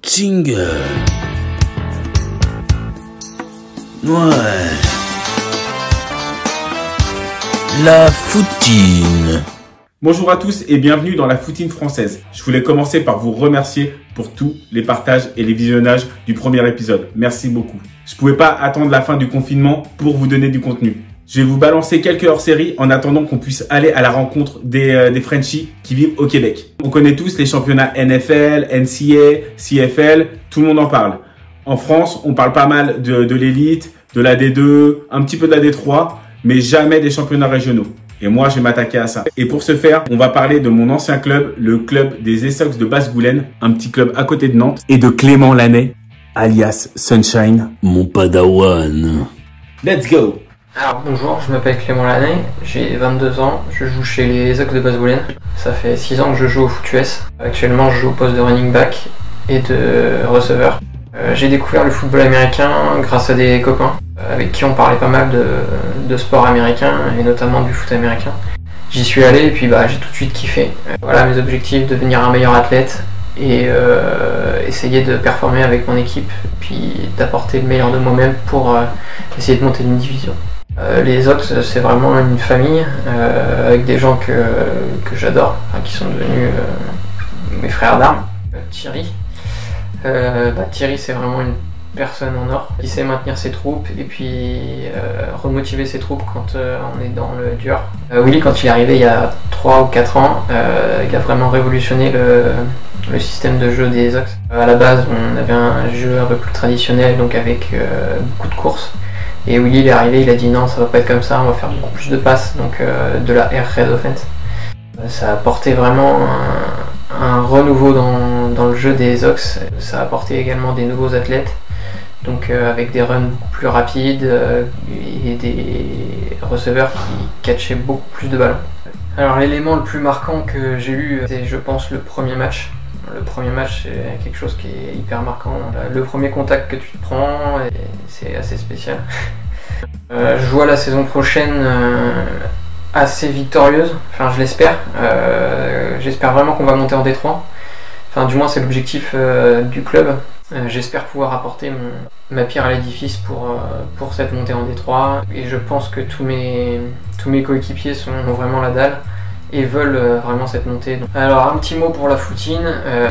Jingle. Ouais. La foutine. Bonjour à tous et bienvenue dans la foutine française. Je voulais commencer par vous remercier pour tous les partages et les visionnages du premier épisode. Merci beaucoup. Je pouvais pas attendre la fin du confinement pour vous donner du contenu. Je vais vous balancer quelques hors-séries en attendant qu'on puisse aller à la rencontre des Frenchies qui vivent au Québec. On connaît tous les championnats NFL, NCAA, CFL, tout le monde en parle. En France, on parle pas mal de l'élite, de la D2, un petit peu de la D3, mais jamais des championnats régionaux. Et moi, je vais m'attaquer à ça. Et pour ce faire, on va parler de mon ancien club, le club des Essox de Basse-Goulaine, un petit club à côté de Nantes, et de Clément Lannet, alias Sunshine, Mon padawan. Let's go! Alors bonjour, je m'appelle Clément Lannet, j'ai 22 ans, je joue chez les Essox de Basse-Goulaine. Ça fait 6 ans que je joue au foot US. Actuellement, je joue au poste de running back et de receveur. J'ai découvert le football américain grâce à des copains avec qui on parlait pas mal de sport américain et notamment du foot américain. J'y suis allé et puis j'ai tout de suite kiffé. Voilà mes objectifs, devenir un meilleur athlète et essayer de performer avec mon équipe, puis d'apporter le meilleur de moi-même pour essayer de monter une division. Les Ox, c'est vraiment une famille avec des gens que j'adore, qui sont devenus mes frères d'armes. Thierry. Thierry, c'est vraiment une personne en or. Il sait maintenir ses troupes et puis remotiver ses troupes quand on est dans le dur. Willy, quand il est arrivé il y a 3 ou 4 ans, il a vraiment révolutionné le système de jeu des Ox. À la base, on avait un jeu un peu plus traditionnel, donc avec beaucoup de courses. Et Willy, il est arrivé, il a dit non, ça va pas être comme ça, on va faire beaucoup plus de passes, donc de la air raid offense. Ça a apporté vraiment un renouveau dans le jeu des Ox. Ça a apporté également des nouveaux athlètes, donc avec des runs beaucoup plus rapides et des receveurs qui catchaient beaucoup plus de ballons. Alors l'élément le plus marquant que j'ai eu, c'est je pense le premier match. Le premier match, c'est quelque chose qui est hyper marquant. Le premier contact que tu te prends, c'est assez spécial. Je vois la saison prochaine assez victorieuse, enfin je l'espère. J'espère vraiment qu'on va monter en D3. Enfin du moins c'est l'objectif du club. J'espère pouvoir apporter ma pierre à l'édifice pour cette montée en D3. Et je pense que tous mes coéquipiers ont vraiment la dalle et veulent vraiment cette montée. Alors un petit mot pour la foutine,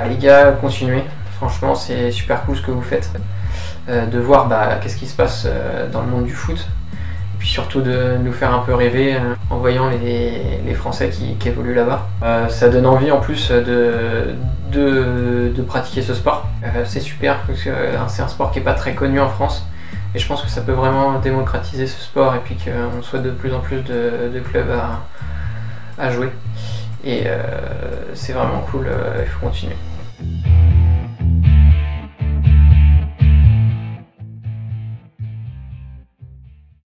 les gars, continuez, franchement c'est super cool ce que vous faites, de voir qu'est-ce qui se passe dans le monde du foot, et puis surtout de nous faire un peu rêver en voyant les Français qui évoluent là-bas. Ça donne envie en plus de pratiquer ce sport, c'est super parce que c'est un sport qui n'est pas très connu en France. Et je pense que ça peut vraiment démocratiser ce sport et puis qu'on soit de plus en plus de clubs à jouer. Et c'est vraiment cool, il faut continuer.